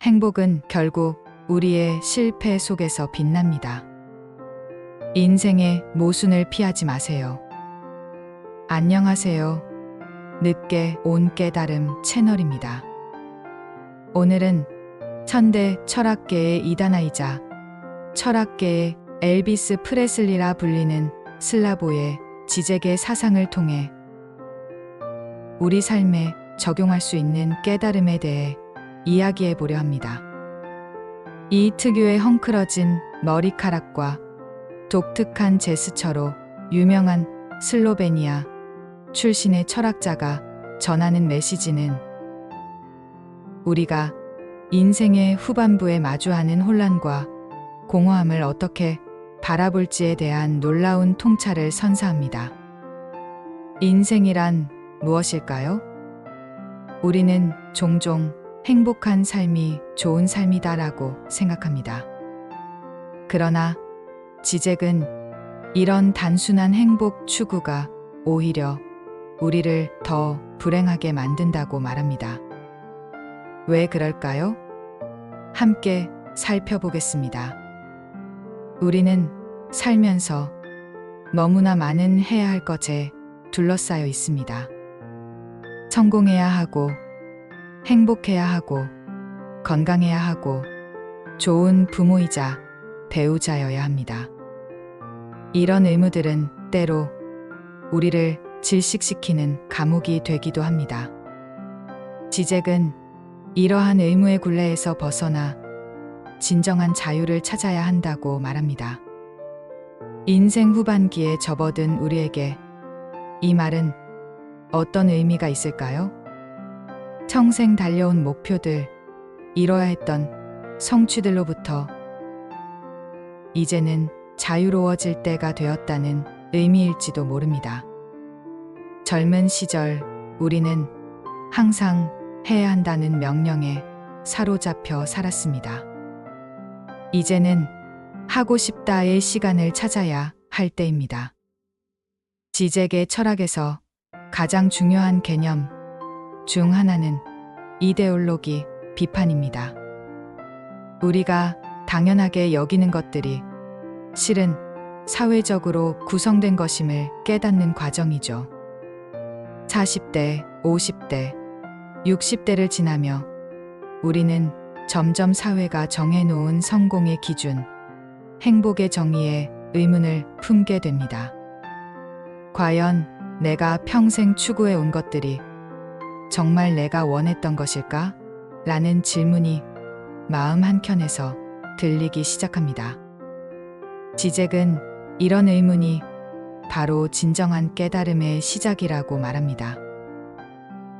행복은 결국 우리의 실패 속에서 빛납니다. 인생의 모순을 피하지 마세요. 안녕하세요. 늦게 온 깨달음 채널입니다. 오늘은 현대 철학계의 이단아이자 철학계의 엘비스 프레슬리라 불리는 슬라보의 지제계 사상을 통해 우리 삶에 적용할 수 있는 깨달음에 대해 이야기해 보려 합니다. 이 특유의 헝클어진 머리카락과 독특한 제스처로 유명한 슬로베니아 출신의 철학자가 전하는 메시지는 우리가 인생의 후반부에 마주하는 혼란과 공허함을 어떻게 바라볼지에 대한 놀라운 통찰을 선사합니다. 인생이란 무엇일까요? 우리는 종종 행복한 삶이 좋은 삶이다라고 생각합니다. 그러나 지잭은 이런 단순한 행복 추구가 오히려 우리를 더 불행하게 만든다고 말합니다. 왜 그럴까요? 함께 살펴보겠습니다. 우리는 살면서 너무나 많은 해야 할 것에 둘러싸여 있습니다. 성공해야 하고, 행복해야 하고, 건강해야 하고, 좋은 부모이자 배우자여야 합니다. 이런 의무들은 때로 우리를 질식시키는 감옥이 되기도 합니다. 지잭은 이러한 의무의 굴레에서 벗어나 진정한 자유를 찾아야 한다고 말합니다. 인생 후반기에 접어든 우리에게 이 말은 어떤 의미가 있을까요? 평생 달려온 목표들, 이뤄야 했던 성취들로부터 이제는 자유로워질 때가 되었다는 의미일지도 모릅니다. 젊은 시절 우리는 항상 해야 한다는 명령에 사로잡혀 살았습니다. 이제는 하고 싶다의 시간을 찾아야 할 때입니다. 지잭의 철학에서 가장 중요한 개념 중 하나는 이데올로기 비판입니다. 우리가 당연하게 여기는 것들이 실은 사회적으로 구성된 것임을 깨닫는 과정이죠. 40대, 50대, 60대를 지나며 우리는 점점 사회가 정해놓은 성공의 기준, 행복의 정의에 의문을 품게 됩니다. 과연 내가 평생 추구해 온 것들이 정말 내가 원했던 것일까? 라는 질문이 마음 한켠에서 들리기 시작합니다. 지잭은 이런 의문이 바로 진정한 깨달음의 시작이라고 말합니다.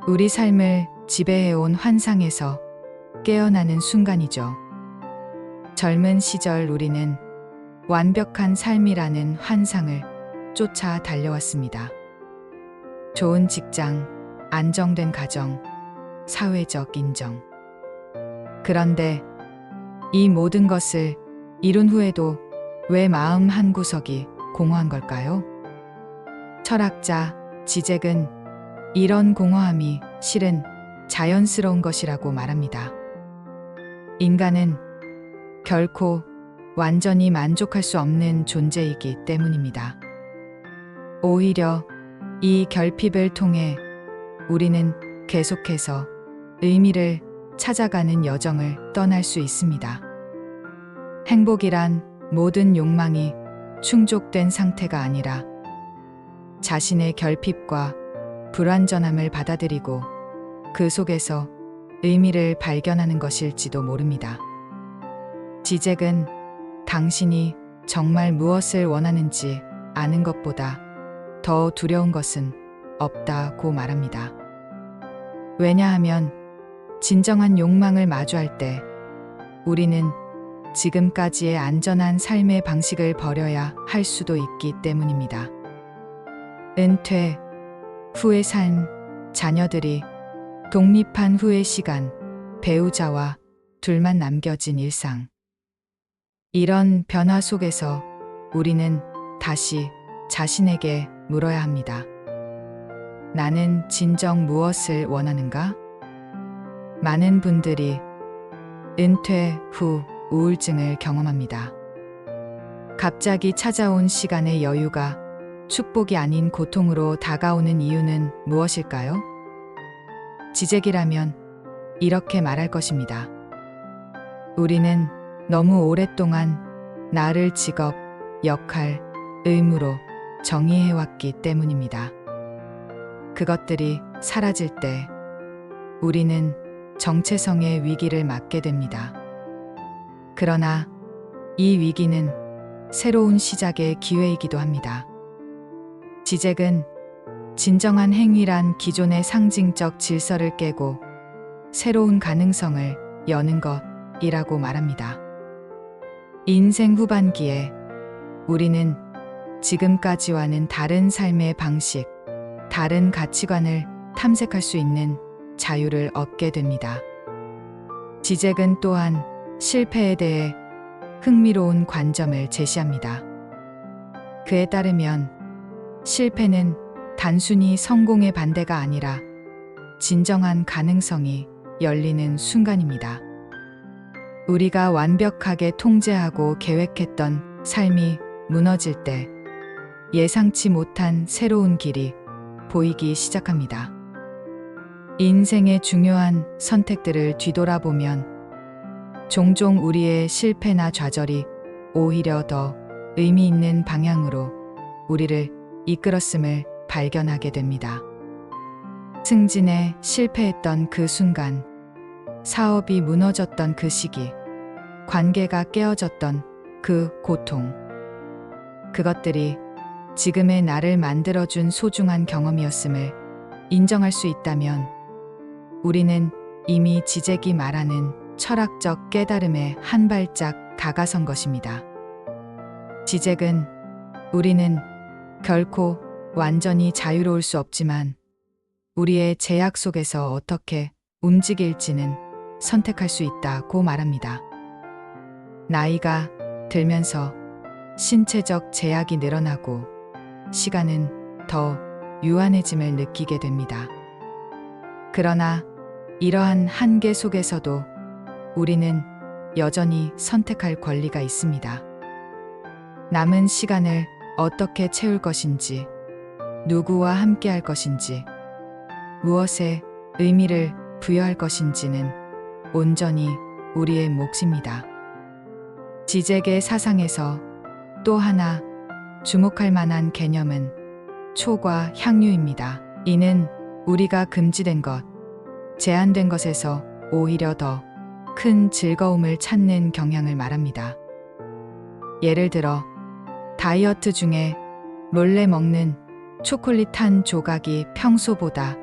우리 삶을 지배해온 환상에서 깨어나는 순간이죠. 젊은 시절 우리는 완벽한 삶이라는 환상을 쫓아 달려왔습니다. 좋은 직장, 안정된 가정, 사회적 인정. 그런데 이 모든 것을 이룬 후에도 왜 마음 한구석이 공허한 걸까요? 철학자 지잭은 이런 공허함이 실은 자연스러운 것이라고 말합니다. 인간은 결코 완전히 만족할 수 없는 존재이기 때문입니다. 오히려 이 결핍을 통해 우리는 계속해서 의미를 찾아가는 여정을 떠날 수 있습니다. 행복이란 모든 욕망이 충족된 상태가 아니라 자신의 결핍과 불완전함을 받아들이고 그 속에서 의미를 발견하는 것일지도 모릅니다. 지잭은 당신이 정말 무엇을 원하는지 아는 것보다 더 두려운 것은 없다고 말합니다. 왜냐하면 진정한 욕망을 마주할 때 우리는 지금까지의 안전한 삶의 방식을 버려야 할 수도 있기 때문입니다. 은퇴 후의 삶, 자녀들이 독립한 후의 시간, 배우자와 둘만 남겨진 일상. 이런 변화 속에서 우리는 다시 자신에게 물어야 합니다. 나는 진정 무엇을 원하는가? 많은 분들이 은퇴 후 우울증을 경험합니다. 갑자기 찾아온 시간의 여유가 축복이 아닌 고통으로 다가오는 이유는 무엇일까요? 지적이라면 이렇게 말할 것입니다. 우리는 너무 오랫동안 나를 직업, 역할, 의무로 정의해왔기 때문입니다. 그것들이 사라질 때 우리는 정체성의 위기를 맞게 됩니다. 그러나 이 위기는 새로운 시작의 기회이기도 합니다. 지적은 진정한 행위란 기존의 상징적 질서를 깨고 새로운 가능성을 여는 것이라고 말합니다. 인생 후반기에 우리는 지금까지와는 다른 삶의 방식, 다른 가치관을 탐색할 수 있는 자유를 얻게 됩니다. 지적은 또한 실패에 대해 흥미로운 관점을 제시합니다. 그에 따르면 실패는 단순히 성공의 반대가 아니라 진정한 가능성이 열리는 순간입니다. 우리가 완벽하게 통제하고 계획했던 삶이 무너질 때 예상치 못한 새로운 길이 보이기 시작합니다. 인생의 중요한 선택들을 뒤돌아보면 종종 우리의 실패나 좌절이 오히려 더 의미 있는 방향으로 우리를 이끌었음을 발견하게 됩니다. 승진에 실패했던 그 순간, 사업이 무너졌던 그 시기, 관계가 깨어졌던 그 고통. 그것들이 지금의 나를 만들어준 소중한 경험이었음을 인정할 수 있다면 우리는 이미 지적이 말하는 철학적 깨달음에 한 발짝 다가선 것입니다. 지적은 우리는 결코 완전히 자유로울 수 없지만 우리의 제약 속에서 어떻게 움직일지는 선택할 수 있다고 말합니다. 나이가 들면서 신체적 제약이 늘어나고 시간은 더 유한해짐을 느끼게 됩니다. 그러나 이러한 한계 속에서도 우리는 여전히 선택할 권리가 있습니다. 남은 시간을 어떻게 채울 것인지, 누구와 함께 할 것인지, 무엇에 의미를 부여할 것인지는 온전히 우리의 몫입니다. 지적의 사상에서 또 하나 주목할 만한 개념은 초과 향유입니다. 이는 우리가 금지된 것, 제한된 것에서 오히려 더 큰 즐거움을 찾는 경향을 말합니다. 예를 들어 다이어트 중에 몰래 먹는 초콜릿 한 조각이 평소보다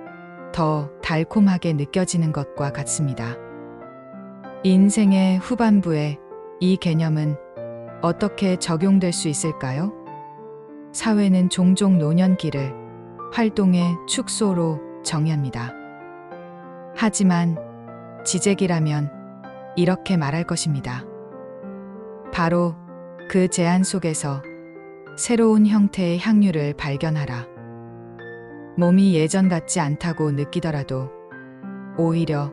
더 달콤하게 느껴지는 것과 같습니다. 인생의 후반부에 이 개념은 어떻게 적용될 수 있을까요? 사회는 종종 노년기를 활동의 축소로 정의합니다. 하지만 지적이라면 이렇게 말할 것입니다. 바로 그 제한 속에서 새로운 형태의 향유를 발견하라. 몸이 예전 같지 않다고 느끼더라도 오히려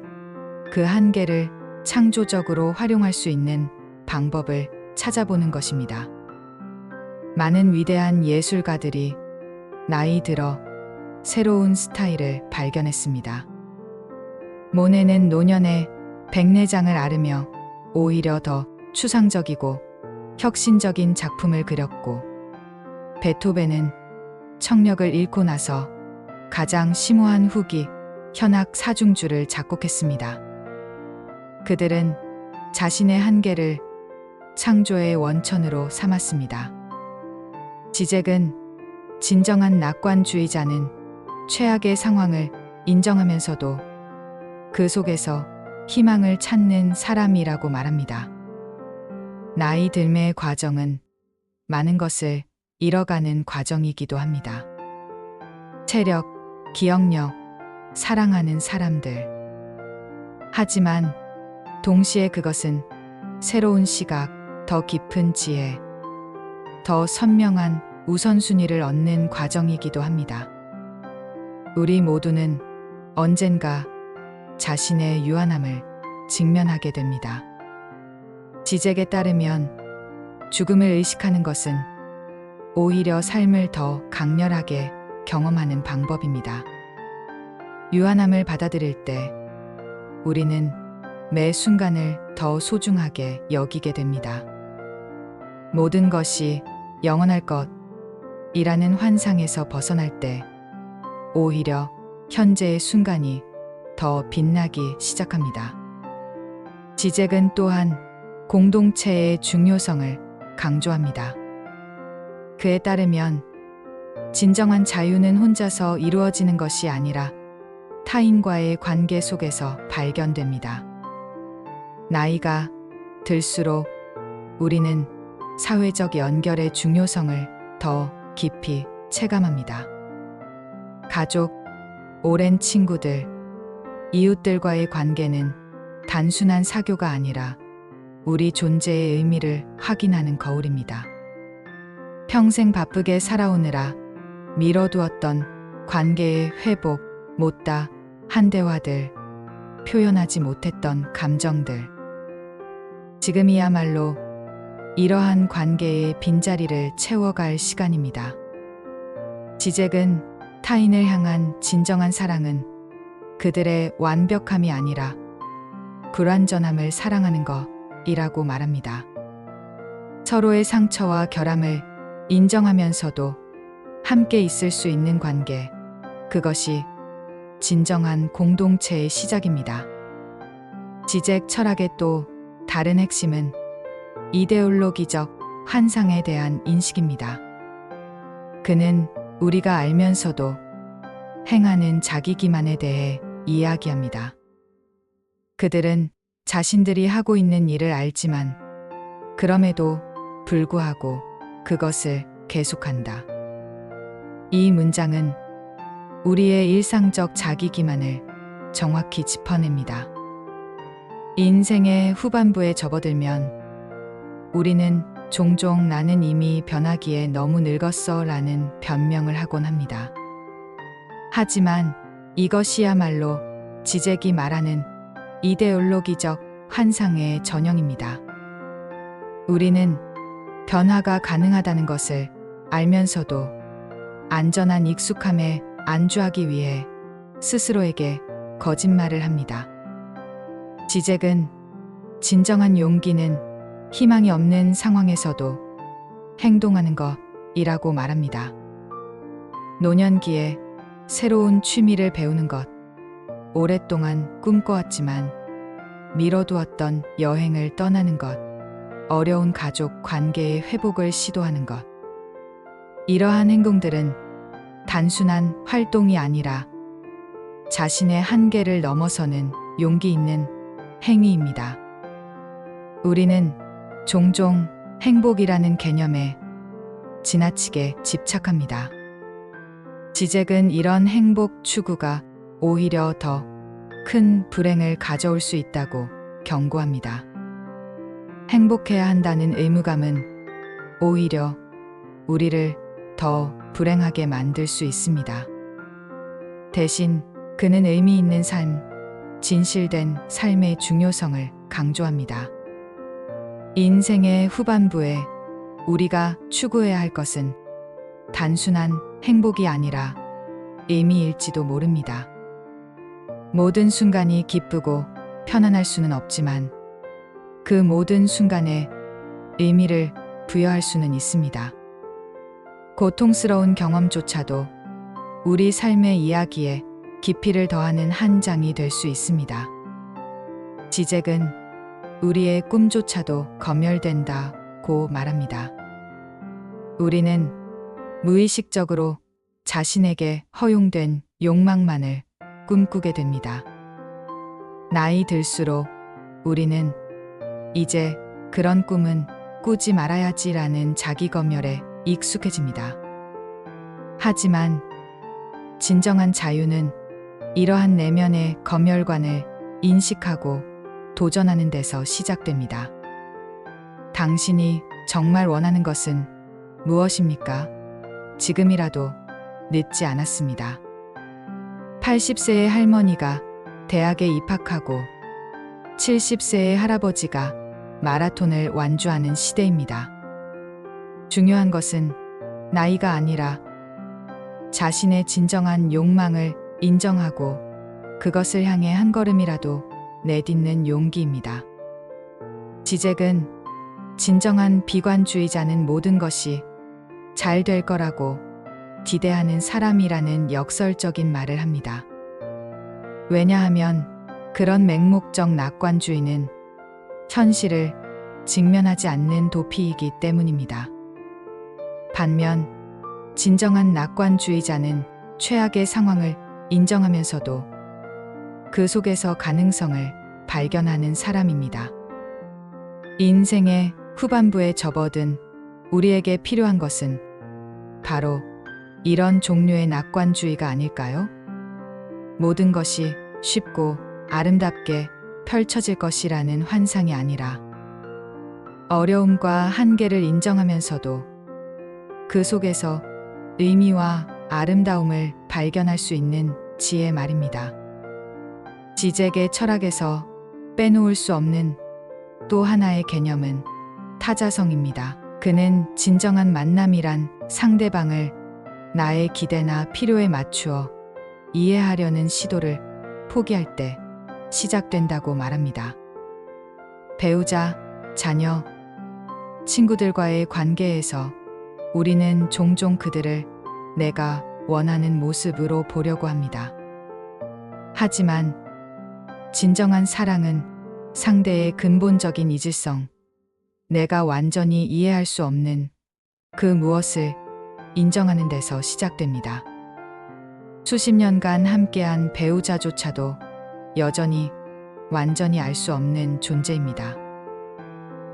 그 한계를 창조적으로 활용할 수 있는 방법을 찾아보는 것입니다. 많은 위대한 예술가들이 나이 들어 새로운 스타일을 발견했습니다. 모네는 노년에 백내장을 앓으며 오히려 더 추상적이고 혁신적인 작품을 그렸고, 베토벤은 청력을 잃고 나서 가장 심오한 후기 현악 사중주를 작곡했습니다. 그들은 자신의 한계를 창조의 원천으로 삼았습니다. 지적은 진정한 낙관주의자는 최악의 상황을 인정하면서도 그 속에서 희망을 찾는 사람이라고 말합니다. 나이 들매의 과정은 많은 것을 잃어가는 과정이기도 합니다. 체력, 기억력, 사랑하는 사람들. 하지만 동시에 그것은 새로운 시각, 더 깊은 지혜, 더 선명한 우선순위를 얻는 과정이기도 합니다. 우리 모두는 언젠가 자신의 유한함을 직면하게 됩니다. 지잭에 따르면 죽음을 의식하는 것은 오히려 삶을 더 강렬하게 경험하는 방법입니다. 유한함을 받아들일 때 우리는 매 순간을 더 소중하게 여기게 됩니다. 모든 것이 영원할 것이라는 환상에서 벗어날 때 오히려 현재의 순간이 더 빛나기 시작합니다. 지잭은 또한 공동체의 중요성을 강조합니다. 그에 따르면 진정한 자유는 혼자서 이루어지는 것이 아니라 타인과의 관계 속에서 발견됩니다. 나이가 들수록 우리는 사회적 연결의 중요성을 더 깊이 체감합니다. 가족, 오랜 친구들, 이웃들과의 관계는 단순한 사교가 아니라 우리 존재의 의미를 확인하는 거울입니다. 평생 바쁘게 살아오느라 미뤄두었던 관계의 회복, 못다 한 대화들, 표현하지 못했던 감정들. 지금이야말로 이러한 관계의 빈자리를 채워갈 시간입니다. 지잭은 타인을 향한 진정한 사랑은 그들의 완벽함이 아니라 불완전함을 사랑하는 것이라고 말합니다. 서로의 상처와 결함을 인정하면서도 함께 있을 수 있는 관계, 그것이 진정한 공동체의 시작입니다. 지잭 철학의 또 다른 핵심은 이데올로기적 환상에 대한 인식입니다. 그는 우리가 알면서도 행하는 자기 기만에 대해 이야기합니다. 그들은 자신들이 하고 있는 일을 알지만 그럼에도 불구하고 그것을 계속한다. 이 문장은 우리의 일상적 자기 기만을 정확히 짚어냅니다. 인생의 후반부에 접어들면 우리는 종종 나는 이미 변하기에 너무 늙었어 라는 변명을 하곤 합니다. 하지만 이것이야말로 지잭이 말하는 이데올로기적 환상의 전형입니다. 우리는 변화가 가능하다는 것을 알면서도 안전한 익숙함에 안주하기 위해 스스로에게 거짓말을 합니다. 지잭은 진정한 용기는 희망이 없는 상황에서도 행동하는 것이라고 말합니다. 노년기에 새로운 취미를 배우는 것, 오랫동안 꿈꿔왔지만 미뤄두었던 여행을 떠나는 것, 어려운 가족 관계의 회복을 시도하는 것. 이러한 행동들은 단순한 활동이 아니라 자신의 한계를 넘어서는 용기 있는 행위입니다. 우리는 종종 행복이라는 개념에 지나치게 집착합니다. 지잭은 이런 행복 추구가 오히려 더 큰 불행을 가져올 수 있다고 경고합니다. 행복해야 한다는 의무감은 오히려 우리를 더 불행하게 만들 수 있습니다. 대신 그는 의미 있는 삶, 진실된 삶의 중요성을 강조합니다. 인생의 후반부에 우리가 추구해야 할 것은 단순한 행복이 아니라 의미일지도 모릅니다. 모든 순간이 기쁘고 편안할 수는 없지만 그 모든 순간에 의미를 부여할 수는 있습니다. 고통스러운 경험조차도 우리 삶의 이야기에 깊이를 더하는 한 장이 될 수 있습니다. 지잭은 우리의 꿈조차도 검열된다고 말합니다. 우리는 무의식적으로 자신에게 허용된 욕망만을 꿈꾸게 됩니다. 나이 들수록 우리는 이제 그런 꿈은 꾸지 말아야지라는 자기 검열에 익숙해집니다. 하지만 진정한 자유는 이러한 내면의 검열관을 인식하고 도전하는 데서 시작됩니다. 당신이 정말 원하는 것은 무엇입니까? 지금이라도 늦지 않았습니다. 80세의 할머니가 대학에 입학하고 70세의 할아버지가 마라톤을 완주하는 시대입니다. 중요한 것은 나이가 아니라 자신의 진정한 욕망을 인정하고 그것을 향해 한 걸음이라도 내딛는 용기입니다. 지잭은 진정한 비관주의자는 모든 것이 잘 될 거라고 기대하는 사람이라는 역설적인 말을 합니다. 왜냐하면 그런 맹목적 낙관주의는 현실을 직면하지 않는 도피이기 때문입니다. 반면 진정한 낙관주의자는 최악의 상황을 인정하면서도 그 속에서 가능성을 발견하는 사람입니다. 인생의 후반부에 접어든 우리에게 필요한 것은 바로 이런 종류의 낙관주의가 아닐까요? 모든 것이 쉽고 아름답게 펼쳐질 것이라는 환상이 아니라 어려움과 한계를 인정하면서도 그 속에서 의미와 아름다움을 발견할 수 있는 지혜 말입니다. 지잭의 철학에서 빼놓을 수 없는 또 하나의 개념은 타자성입니다. 그는 진정한 만남이란 상대방을 나의 기대나 필요에 맞추어 이해하려는 시도를 포기할 때 시작된다고 말합니다. 배우자, 자녀, 친구들과의 관계에서 우리는 종종 그들을 내가 원하는 모습으로 보려고 합니다. 하지만 진정한 사랑은 상대의 근본적인 이질성, 내가 완전히 이해할 수 없는 그 무엇을 인정하는 데서 시작됩니다. 수십 년간 함께한 배우자조차도 여전히 완전히 알 수 없는 존재입니다.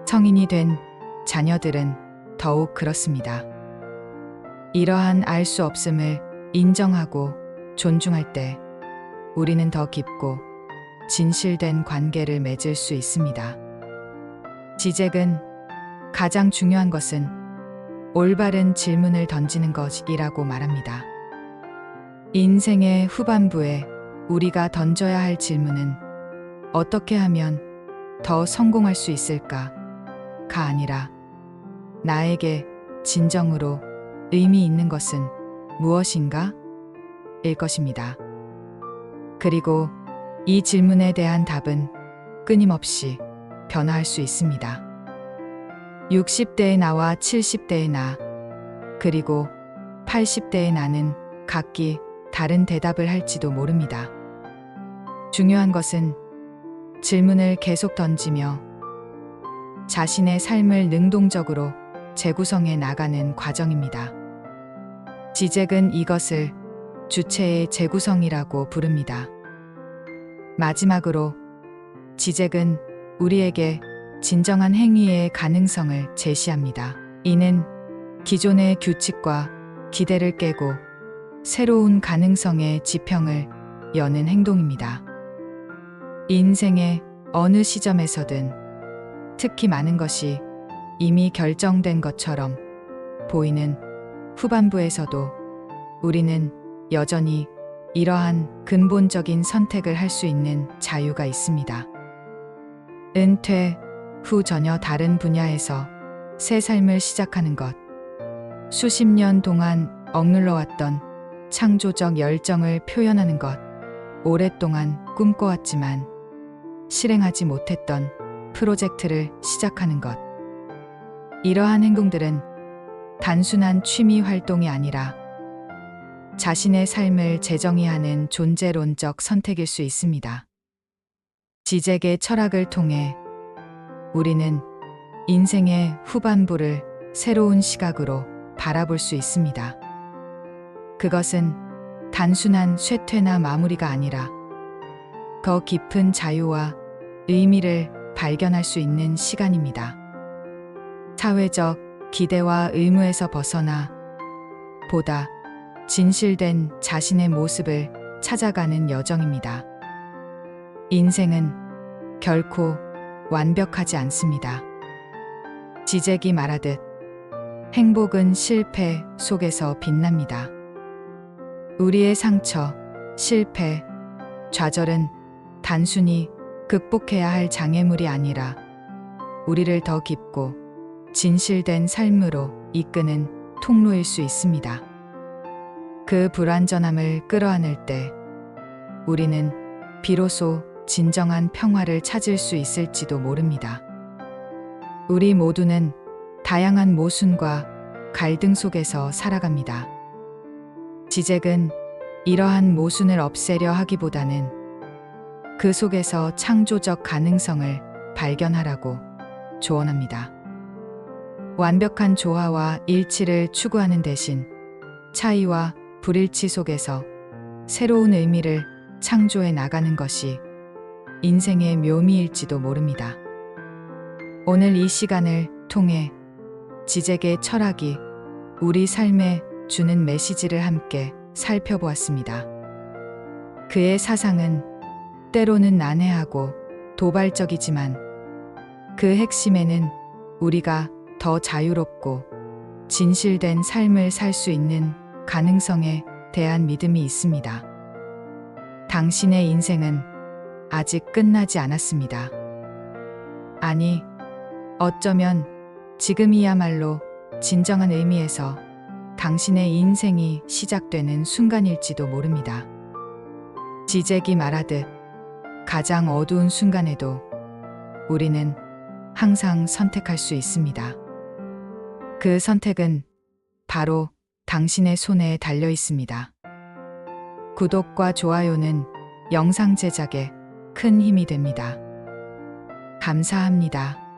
성인이 된 자녀들은 더욱 그렇습니다. 이러한 알 수 없음을 인정하고 존중할 때 우리는 더 깊고 진실된 관계를 맺을 수 있습니다. 지잭은 가장 중요한 것은 올바른 질문을 던지는 것이라고 말합니다. 인생의 후반부에 우리가 던져야 할 질문은 어떻게 하면 더 성공할 수 있을까가 아니라 나에게 진정으로 의미 있는 것은 무엇인가? 일 것입니다. 그리고 이 질문에 대한 답은 끊임없이 변화할 수 있습니다. 60대의 나와 70대의 나, 그리고 80대의 나는 각기 다른 대답을 할지도 모릅니다. 중요한 것은 질문을 계속 던지며 자신의 삶을 능동적으로 재구성해 나가는 과정입니다. 지잭은 이것을 주체의 재구성이라고 부릅니다. 마지막으로 지잭은 우리에게 진정한 행위의 가능성을 제시합니다. 이는 기존의 규칙과 기대를 깨고 새로운 가능성의 지평을 여는 행동입니다. 인생의 어느 시점에서든 특히 많은 것이 이미 결정된 것처럼 보이는 후반부에서도 우리는 여전히 이러한 근본적인 선택을 할 수 있는 자유가 있습니다. 은퇴 후 전혀 다른 분야에서 새 삶을 시작하는 것, 수십 년 동안 억눌러왔던 창조적 열정을 표현하는 것, 오랫동안 꿈꿔왔지만 실행하지 못했던 프로젝트를 시작하는 것. 이러한 행동들은 단순한 취미 활동이 아니라 자신의 삶을 재정의하는 존재론적 선택일 수 있습니다. 지잭의 철학을 통해 우리는 인생의 후반부를 새로운 시각으로 바라볼 수 있습니다. 그것은 단순한 쇠퇴나 마무리가 아니라 더 깊은 자유와 의미를 발견할 수 있는 시간입니다. 사회적 기대와 의무에서 벗어나 보다 진실된 자신의 모습을 찾아가는 여정입니다. 인생은 결코 완벽하지 않습니다. 지잭이 말하듯 행복은 실패 속에서 빛납니다. 우리의 상처, 실패, 좌절은 단순히 극복해야 할 장애물이 아니라 우리를 더 깊고 진실된 삶으로 이끄는 통로일 수 있습니다. 그 불완전함을 끌어안을 때 우리는 비로소 진정한 평화를 찾을 수 있을지도 모릅니다. 우리 모두는 다양한 모순과 갈등 속에서 살아갑니다. 지잭은 이러한 모순을 없애려 하기보다는 그 속에서 창조적 가능성을 발견하라고 조언합니다. 완벽한 조화와 일치를 추구하는 대신 차이와 불일치 속에서 새로운 의미를 창조해 나가는 것이 인생의 묘미일지도 모릅니다. 오늘 이 시간을 통해 지잭의 철학이 우리 삶에 주는 메시지를 함께 살펴보았습니다. 그의 사상은 때로는 난해하고 도발적이지만 그 핵심에는 우리가 더 자유롭고 진실된 삶을 살 수 있는 가능성에 대한 믿음이 있습니다. 당신의 인생은 아직 끝나지 않았습니다. 아니, 어쩌면 지금이야말로 진정한 의미에서 당신의 인생이 시작되는 순간일지도 모릅니다. 지잭이 말하듯 가장 어두운 순간에도 우리는 항상 선택할 수 있습니다. 그 선택은 바로 당신의 손에 달려 있습니다. 구독과 좋아요는 영상 제작에 큰 힘이 됩니다. 감사합니다.